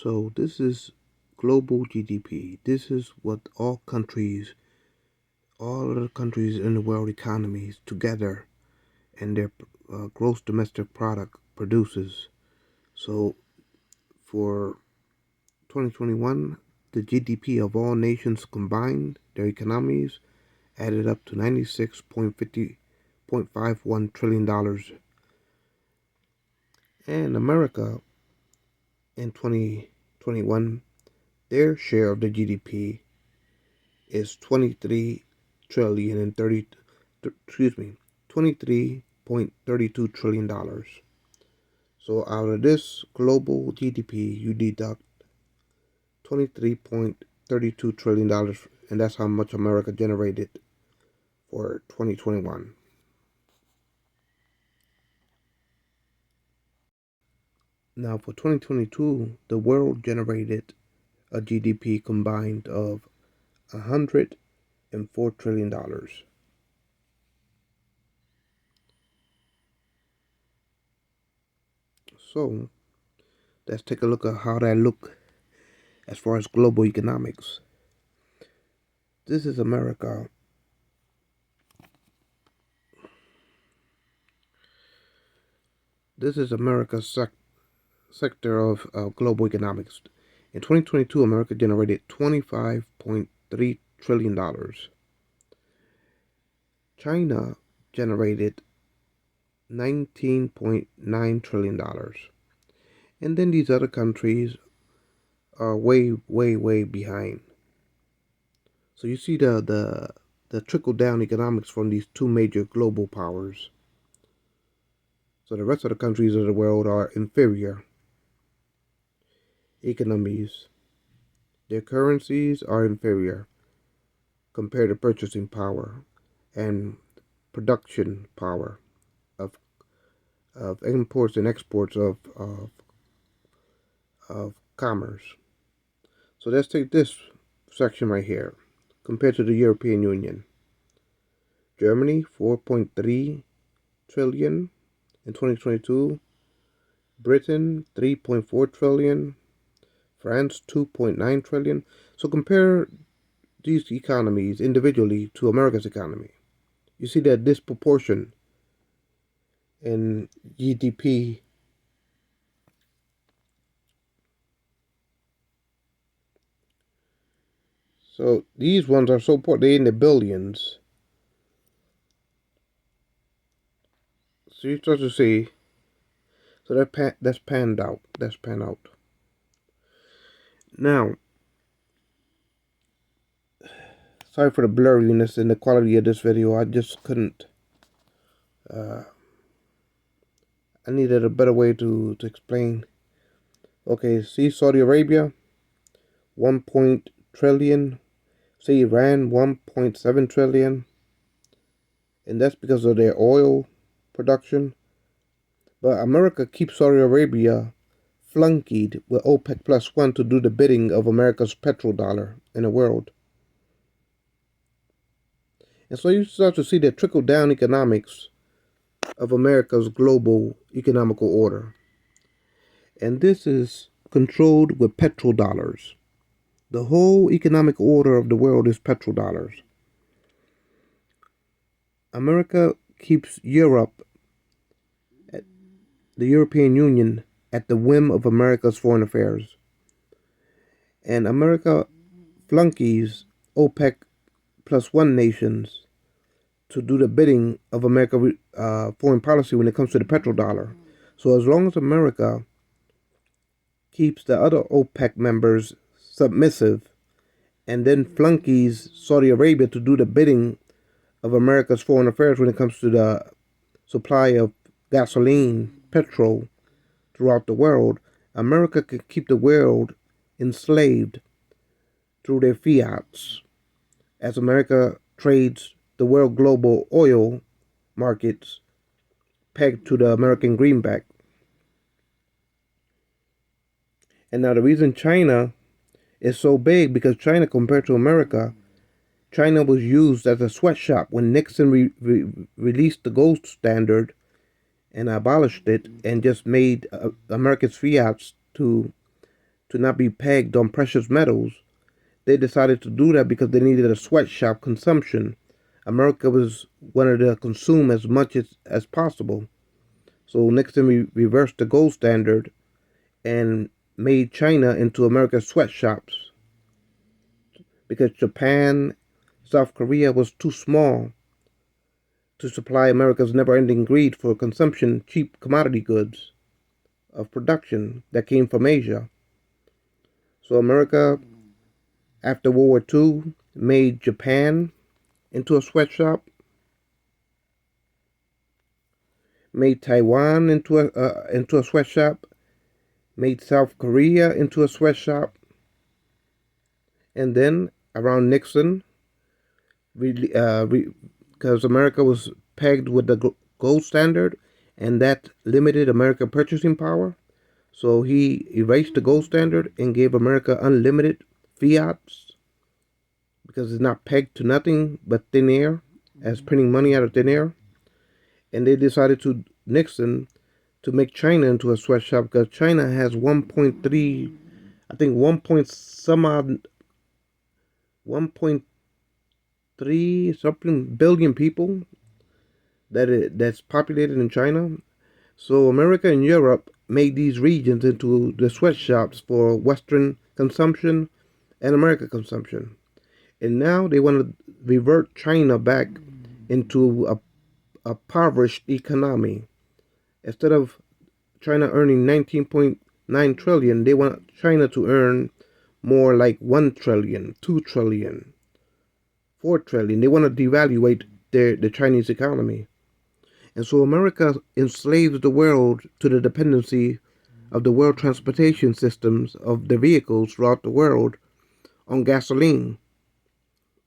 So this is global GDP. This is what all of the countries in the world economies together and their gross domestic product produces. So for 2021, the GDP of all nations combined, their economies, added up to $96.51 trillion. And America in 2021, their share of the GDP is 23.32 trillion dollars. So out of this global GDP, you deduct $23.32 trillion dollars, and that's how much America generated for 2021. Now for 2022, the world generated a GDP combined of $104 trillion. So let's take a look at how that look as far as global economics. This is America. This is America's sector of global economics. In 2022, America generated $25.3 trillion. China generated $19.9 trillion. And then these other countries are way, way, way behind. So you see the trickle down economics from these two major global powers. So the rest of the countries of the world are inferior economies. Their currencies are inferior compared to purchasing power and production power of imports and exports of commerce. So let's take this section right here. Compared to the European Union, Germany 4.3 trillion in 2022, Britain 3.4 trillion, France 2.9 trillion. So compare these economies individually to America's economy. You see that disproportion in GDP. So these ones are so poor, they're in the billions. So you start to see, so that's panned out. That's panned out. Now, sorry for the blurriness and the quality of this video. I just couldn't. I needed a better way to explain. Okay, see Saudi Arabia, 1 trillion. See Iran, 1.7 trillion. And that's because of their oil production. But America keeps Saudi Arabia flunkied with OPEC plus one to do the bidding of America's petrodollar in the world. And so you start to see the trickle down economics of America's global economical order. And this is controlled with petrodollars. The whole economic order of the world is petrodollars. America keeps Europe, the European Union, at the whim of America's foreign affairs. And America flunkies OPEC plus one nations to do the bidding of America foreign policy when it comes to the petrodollar. So as long as America keeps the other OPEC members submissive and then flunkies Saudi Arabia to do the bidding of America's foreign affairs when it comes to the supply of gasoline, petrol throughout the world, America can keep the world enslaved through their fiats as America trades the world global oil markets pegged to the American greenback. And now the reason China is so big, because China compared to America, China was used as a sweatshop when Nixon released the gold standard and abolished it and just made America's fiats to to not be pegged on precious metals. They decided to do that because they needed a sweatshop consumption. America wanted to consume as much as possible. So Nixon reversed the gold standard and made China into America's sweatshops because Japan, South Korea was too small to supply America's never-ending greed for consumption cheap commodity goods of production that came from Asia. So America, after World War II, made Japan into a sweatshop, made Taiwan into a sweatshop, made South Korea into a sweatshop, and then around Nixon, because America was pegged with the gold standard, and that limited American purchasing power. So he erased the gold standard and gave America unlimited fiats because it's not pegged to nothing but thin air, as printing money out of thin air. And they decided to Nixon to make China into a sweatshop because China has 1.3, I think 1 point some odd, 1.3 something billion people that's populated in China. So America and Europe made these regions into the sweatshops for Western consumption and American consumption. And now they want to revert China back into a impoverished economy. Instead of China earning 19.9 trillion, they want China to earn more like 1 trillion, 2 trillion, 4 trillion. They want to devaluate the Chinese economy. And so America enslaves the world to the dependency of the world transportation systems of the vehicles throughout the world on gasoline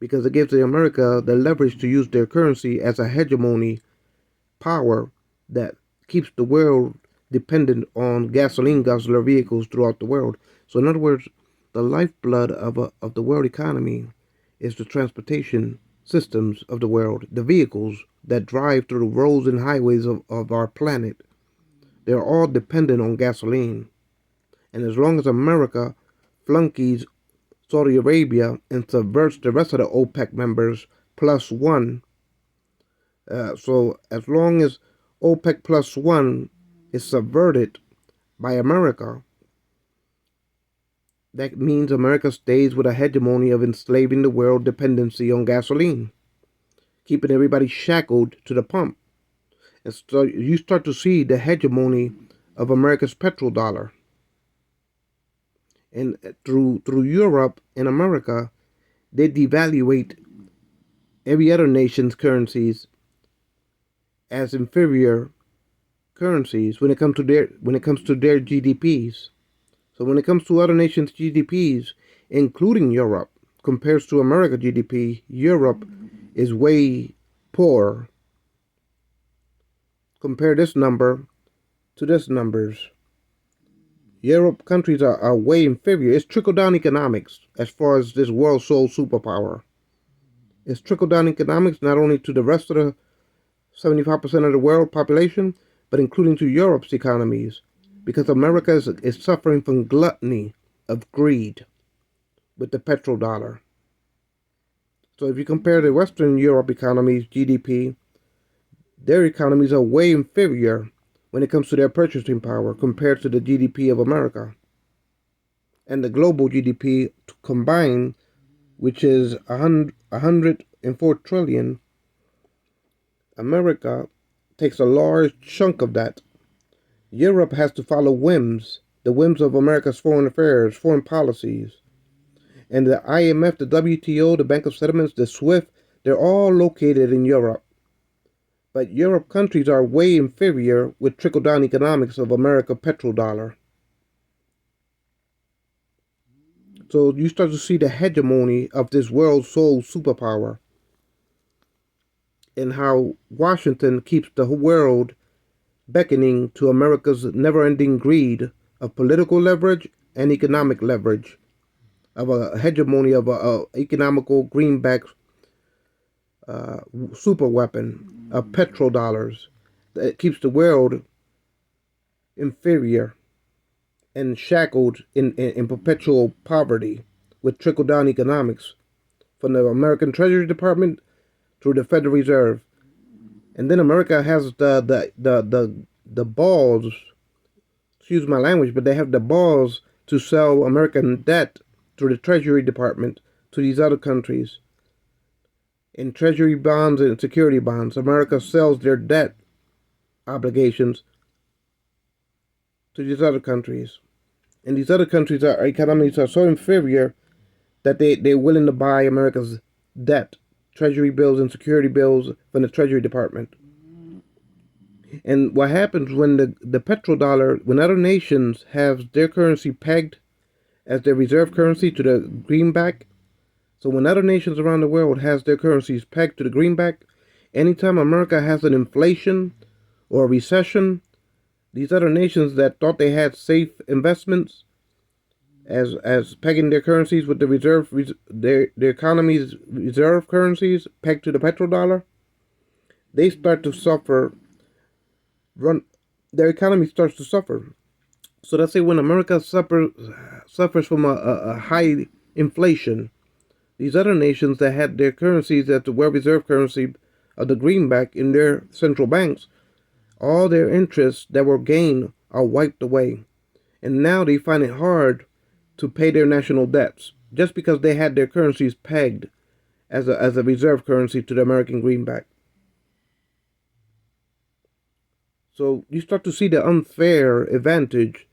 because it gives America the leverage to use their currency as a hegemony power that keeps the world dependent on gasoline guzzler vehicles throughout the world. So in other words, the lifeblood of the world economy is the transportation systems of the world, the vehicles that drive through the roads and highways of our planet. They're all dependent on gasoline. And as long as America flunkies Saudi Arabia and subverts the rest of the OPEC members plus one, so as long as OPEC plus one is subverted by America, that means America stays with a hegemony of enslaving the world dependency on gasoline, keeping everybody shackled to the pump. And so you start to see the hegemony of America's petrodollar. And through Europe and America, they devaluate every other nation's currencies as inferior currencies when it comes to their GDPs. So when it comes to other nations' GDPs, including Europe, compared to America GDP, Europe is way poor. Compare this number to this numbers. Europe countries are way inferior. It's trickle-down economics as far as this world sole superpower. It's trickle-down economics not only to the rest of the 75% of the world population, but including to Europe's economies, because America is suffering from gluttony of greed with the petrodollar. So if you compare the Western Europe economies' GDP, their economies are way inferior when it comes to their purchasing power compared to the GDP of America. And the global GDP combined, which is 104 trillion, America takes a large chunk of that. Europe has to follow the whims of America's foreign affairs, foreign policies. And the IMF, the WTO, the Bank of Settlements, the SWIFT, they're all located in Europe. But Europe countries are way inferior with trickle-down economics of America petrodollar. So you start to see the hegemony of this world sole superpower and how Washington keeps the world beckoning to America's never-ending greed of political leverage and economic leverage, of a hegemony of a economical greenback super weapon of petrodollars that keeps the world inferior and shackled in perpetual poverty with trickle down economics from the American Treasury Department through the Federal Reserve. And then America has the balls, excuse my language, but they have the balls to sell American debt through the Treasury Department to these other countries. In Treasury bonds and security bonds, America sells their debt obligations to these other countries. And these other countries, our economies are so inferior that they're willing to buy America's debt, Treasury bills and security bills from the Treasury Department. And what happens when the petrodollar, when other nations have their currency pegged as their reserve currency to the greenback, so when other nations around the world has their currencies pegged to the greenback, anytime America has an inflation or a recession, these other nations that thought they had safe investments as pegging their currencies with the their economy's reserve currencies pegged to the petrodollar, they start to suffer. Their economy starts to suffer. So let's say when America suffers from a high inflation, these other nations that had their currencies at the world reserve currency of the greenback in their central banks, all their interests that were gained are wiped away. And now they find it hard to pay their national debts just because they had their currencies pegged as a reserve currency to the American greenback. So you start to see the unfair advantage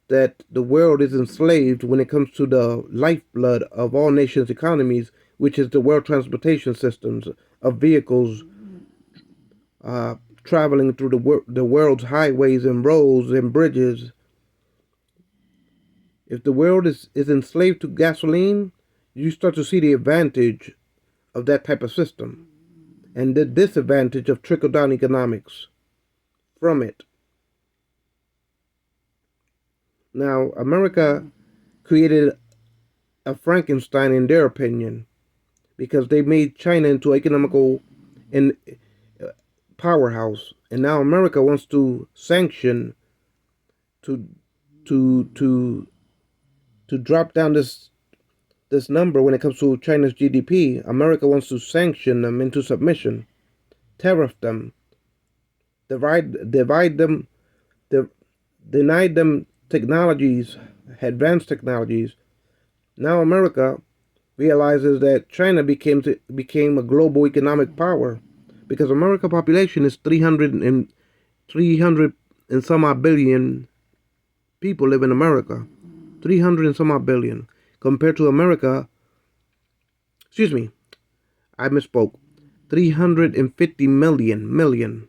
that the world is enslaved when it comes to the lifeblood of all nations' economies, which is the world transportation systems of vehicles traveling through the world's highways and roads and bridges. If the world is enslaved to gasoline, you start to see the advantage of that type of system and the disadvantage of trickle-down economics from it. Now, America created a Frankenstein in their opinion because they made China into an economical and powerhouse, and now America wants to sanction to drop down this number when it comes to China's GDP. America wants to sanction them into submission, tariff them, divide them, deny them technologies, advanced technologies. Now America realizes that China became a global economic power because America's population is 300 and some odd billion people live in America. 300 and some odd billion compared to America. Excuse me, I misspoke. 350 million.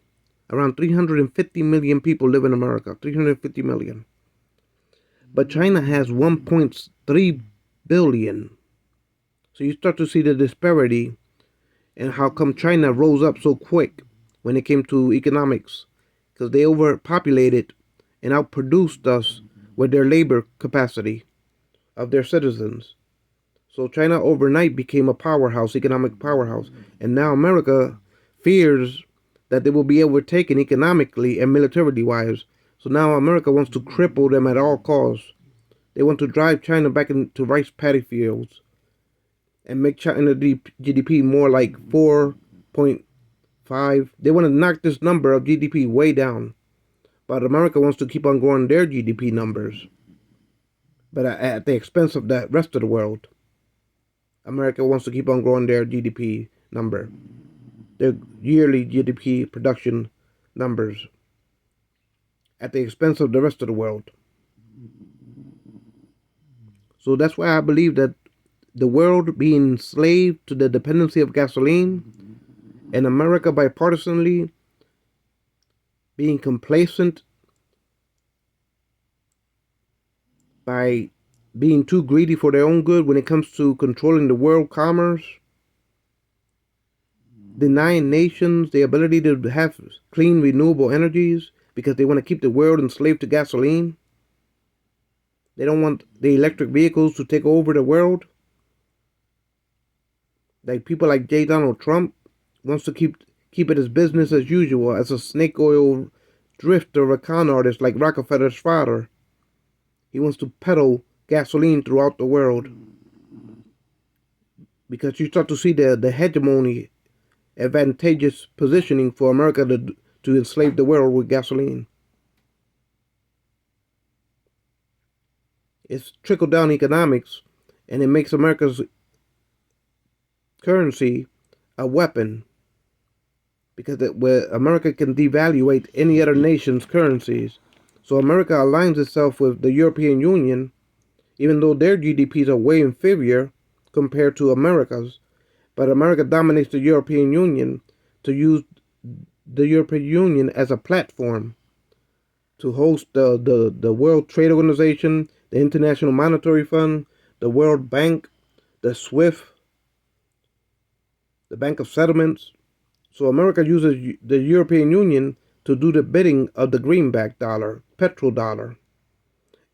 Around 350 million people live in America. 350 million. But China has 1.3 billion. So you start to see the disparity and how come China rose up so quick when it came to economics. Because they overpopulated and outproduced us with their labor capacity of their citizens. So China overnight became a powerhouse, economic powerhouse. And now America fears that they will be overtaken economically and militarily wise. So now America wants to cripple them at all costs. They want to drive China back into rice paddy fields and make China GDP more like 4.5. They want to knock this number of GDP way down. But America wants to keep on growing their GDP numbers, but at the expense of the rest of the world. America wants to keep on growing their GDP number, their yearly GDP production numbers, at the expense of the rest of the world. So that's why I believe that the world being enslaved to the dependency of gasoline, and America bipartisanly being complacent by being too greedy for their own good when it comes to controlling the world commerce, denying nations the ability to have clean, renewable energies because they want to keep the world enslaved to gasoline. They don't want the electric vehicles to take over the world. Like people like J. Donald Trump wants to keep it as business as usual, as a snake oil drifter, a con artist like Rockefeller's father. He wants to peddle gasoline throughout the world because you start to see the hegemony, advantageous positioning for America to enslave the world with gasoline. It's trickle down economics, and it makes America's currency a weapon because where America can devaluate any other nation's currencies. So America aligns itself with the European Union, even though their GDPs are way inferior compared to America's. But America dominates the European Union to use the European Union as a platform to host the World Trade Organization, the International Monetary Fund, the World Bank, the SWIFT, the Bank of Settlements. So America uses the European Union to do the bidding of the greenback dollar, petrodollar.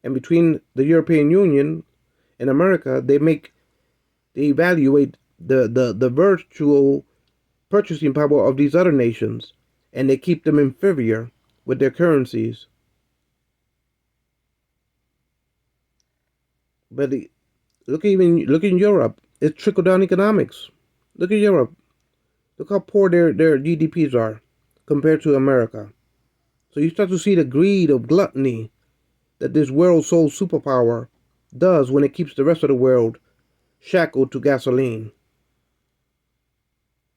And between the European Union and America, they evaluate the virtual purchasing power of these other nations, and they keep them inferior with their currencies. But look in Europe. It's trickle down economics. Look at Europe. Look how poor their GDPs are compared to America. So you start to see the greed of gluttony that this world sold superpower does when it keeps the rest of the world shackled to gasoline.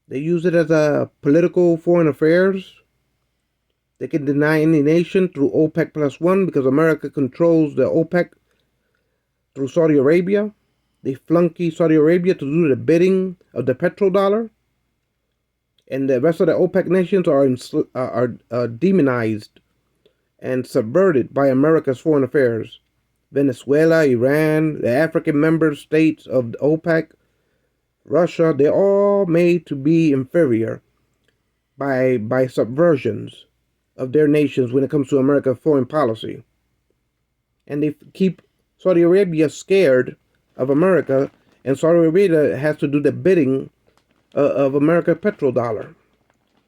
They use it as a political foreign affairs. They can deny any nation through OPEC plus one because America controls the OPEC through Saudi Arabia. They flunky Saudi Arabia to do the bidding of the petrodollar. And the rest of the OPEC nations are demonized and subverted by America's foreign affairs. Venezuela, Iran, the African member states of OPEC, Russia, they're all made to be inferior by subversions of their nations when it comes to America's foreign policy. And they keep Saudi Arabia scared of America, and Saudi Arabia has to do the bidding of America's petrodollar.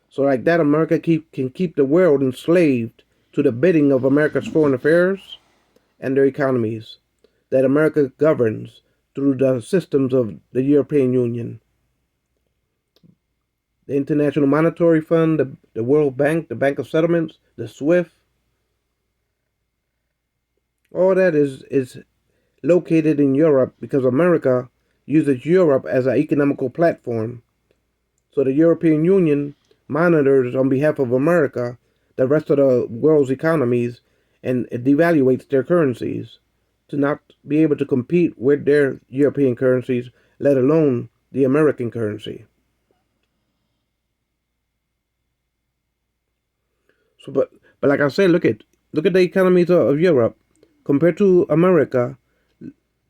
So like that, America can keep the world enslaved to the bidding of America's foreign affairs and their economies that America governs through the systems of the European Union, the International Monetary Fund, the World Bank, the Bank of Settlements, the SWIFT. All that is located in Europe because America uses Europe as an economical platform. So the European Union monitors on behalf of America the rest of the world's economies and it devaluates their currencies to not be able to compete with their European currencies, let alone the American currency. So, but like I said, look at the economies of Europe compared to America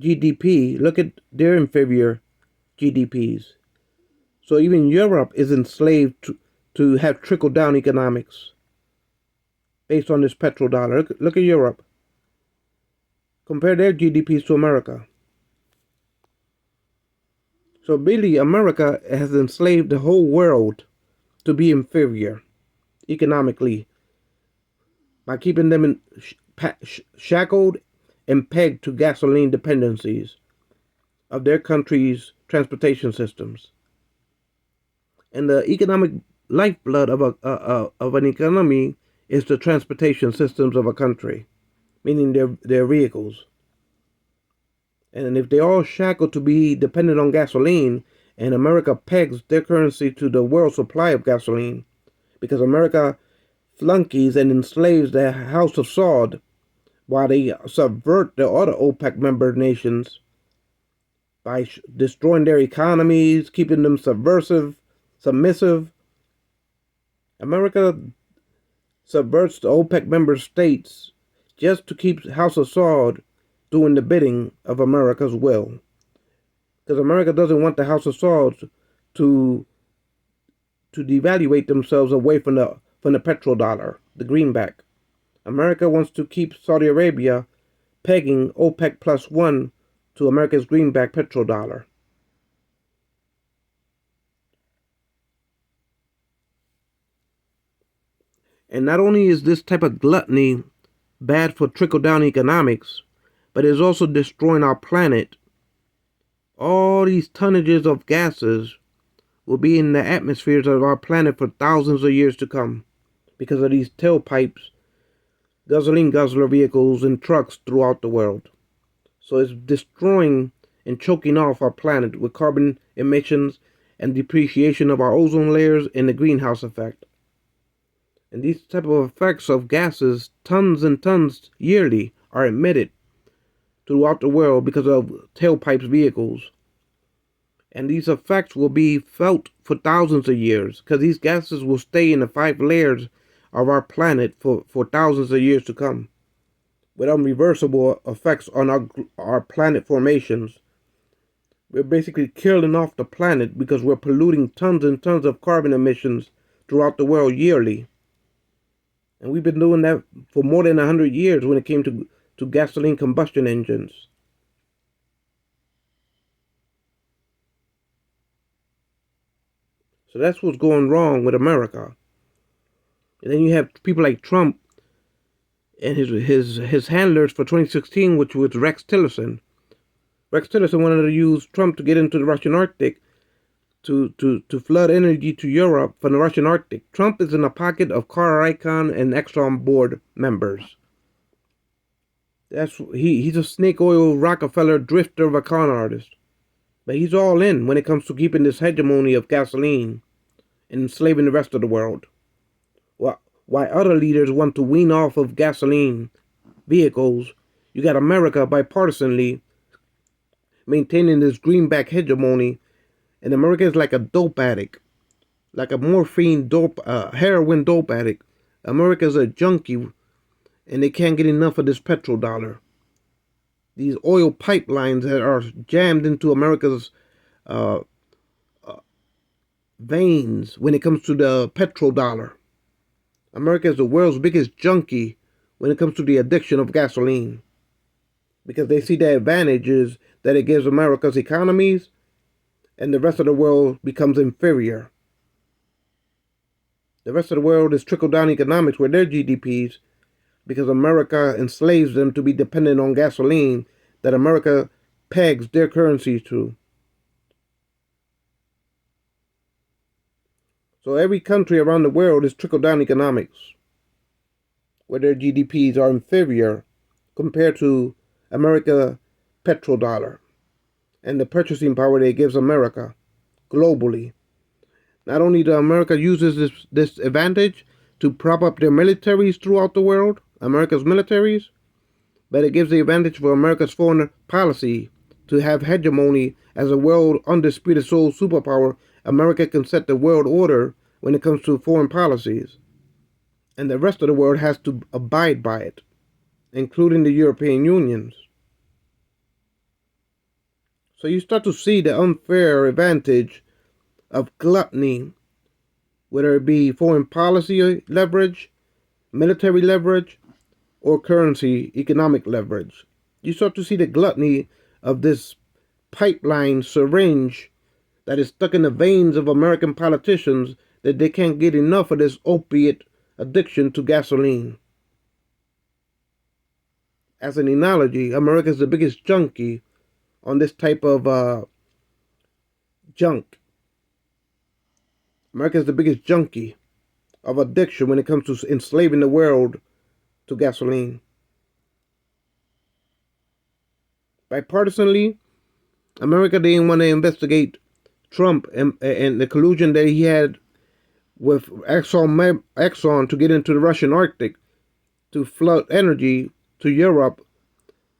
GDP. Look at their inferior GDPs. So even Europe is enslaved to have trickle down economics based on this petrodollar. Look at Europe. Compare their GDPs to America. So really, America has enslaved the whole world to be inferior economically by keeping them shackled and pegged to gasoline dependencies of their country's transportation systems. And the economic lifeblood of an economy is the transportation systems of a country, meaning their vehicles. And if they all shackled to be dependent on gasoline, and America pegs their currency to the world supply of gasoline, because America flunkies and enslaves the House of Saud while they subvert the other OPEC member nations by destroying their economies, keeping them submissive. America subverts the OPEC member states just to keep House of Saud doing the bidding of America's will. Because America doesn't want the House of Saud to devaluate themselves away from the petrodollar, the greenback. America wants to keep Saudi Arabia pegging OPEC plus one to America's greenback petrodollar. And not only is this type of gluttony bad for trickle down economics, but it's also destroying our planet. All these tonnages of gases will be in the atmospheres of our planet for thousands of years to come because of these tailpipes, gasoline guzzler vehicles, and trucks throughout the world. So it's destroying and choking off our planet with carbon emissions and depreciation of our ozone layers and the greenhouse effect. And these type of effects of gases, tons and tons yearly, are emitted throughout the world because of tailpipes vehicles. And these effects will be felt for thousands of years because these gases will stay in the 5 layers of our planet for thousands of years to come with unreversible effects on our planet formations. We're basically killing off the planet because we're polluting tons and tons of carbon emissions throughout the world yearly. And we've been doing that for more than 100 years when it came to gasoline combustion engines. So that's what's going wrong with America. And then you have people like Trump and his handlers for 2016, which was Rex Tillerson. Rex Tillerson wanted to use Trump to get into the Russian Arctic to flood energy to Europe from the Russian Arctic. Trump is in the pocket of Carl Icahn and Exxon board members. He's a snake oil Rockefeller drifter of a con artist. But he's all in when it comes to keeping this hegemony of gasoline and enslaving the rest of the world. Why other leaders want to wean off of gasoline vehicles, you got America bipartisanly maintaining this greenback hegemony, and America is like a dope addict, like a morphine dope, heroin dope addict. America's a junkie, and they can't get enough of this petrodollar. These oil pipelines that are jammed into America's veins when it comes to the petrodollar. America is the world's biggest junkie when it comes to the addiction of gasoline because they see the advantages that it gives America's economies, and the rest of the world becomes inferior. The rest of the world is trickle-down economics with their GDPs because America enslaves them to be dependent on gasoline that America pegs their currency to. So every country around the world is trickle-down economics, where their GDPs are inferior compared to America petrodollar and the purchasing power that it gives America globally. Not only does America uses this advantage to prop up their militaries throughout the world, America's militaries, but it gives the advantage for America's foreign policy to have hegemony as a world undisputed sole superpower. America can set the world order when it comes to foreign policies, and the rest of the world has to abide by it, including the European Union. So you start to see the unfair advantage of gluttony, whether it be foreign policy leverage, military leverage, or currency economic leverage. You start to see the gluttony of this pipeline syringe that is stuck in the veins of American politicians, that they can't get enough of this opiate addiction to gasoline. As an analogy, America is the biggest junkie on this type of junk. America is the biggest junkie of addiction when it comes to enslaving the world to gasoline. Bipartisanly, America didn't want to investigate Trump and the collusion that he had with Exxon to get into the Russian Arctic to flood energy to Europe,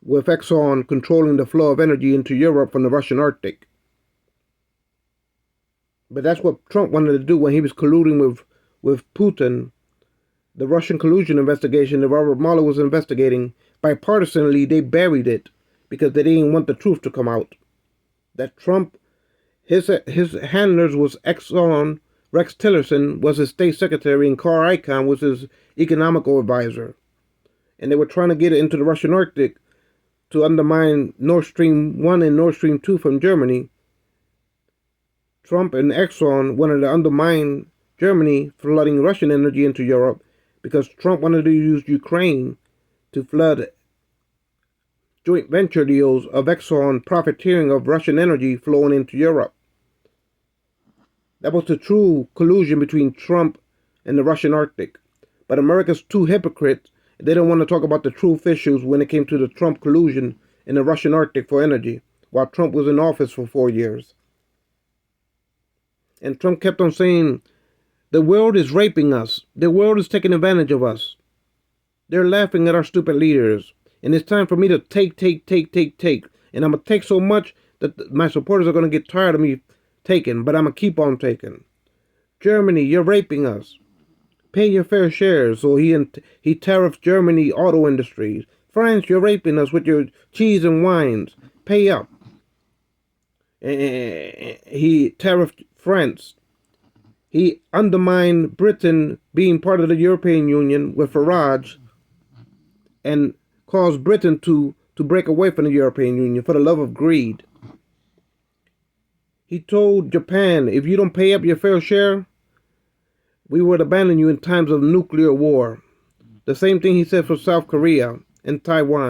with Exxon controlling the flow of energy into Europe from the Russian Arctic. But that's what Trump wanted to do when he was colluding with Putin. The Russian collusion investigation that Robert Mueller was investigating, bipartisanly, they buried it because they didn't want the truth to come out. That Trump, his handlers was Exxon, Rex Tillerson was his state secretary, and Carl Icahn was his economical advisor. And they were trying to get it into the Russian Arctic to undermine Nord Stream 1 and Nord Stream 2 from Germany. Trump and Exxon wanted to undermine Germany flooding Russian energy into Europe because Trump wanted to use Ukraine to flood joint venture deals of Exxon profiteering of Russian energy flowing into Europe. That was the true collusion between Trump and the Russian Arctic. But America's too hypocrites. They don't want to talk about the true issues when it came to the Trump collusion in the Russian Arctic for energy, while Trump was in office for 4 years. And Trump kept on saying, the world is raping us. The world is taking advantage of us. They're laughing at our stupid leaders. And it's time for me to take. And I'm going to take so much that my supporters are going to get tired of me taking. But I'm going to keep on taking. Germany, you're raping us. Pay your fair share. So he tariffed Germany auto industries. France, you're raping us with your cheese and wines. Pay up. He tariffed France. He undermined Britain being part of the European Union with Farage and caused Britain to break away from the European Union for the love of greed. He told Japan, if you don't pay up your fair share, we would abandon you in times of nuclear war. The same thing he said for South Korea and Taiwan.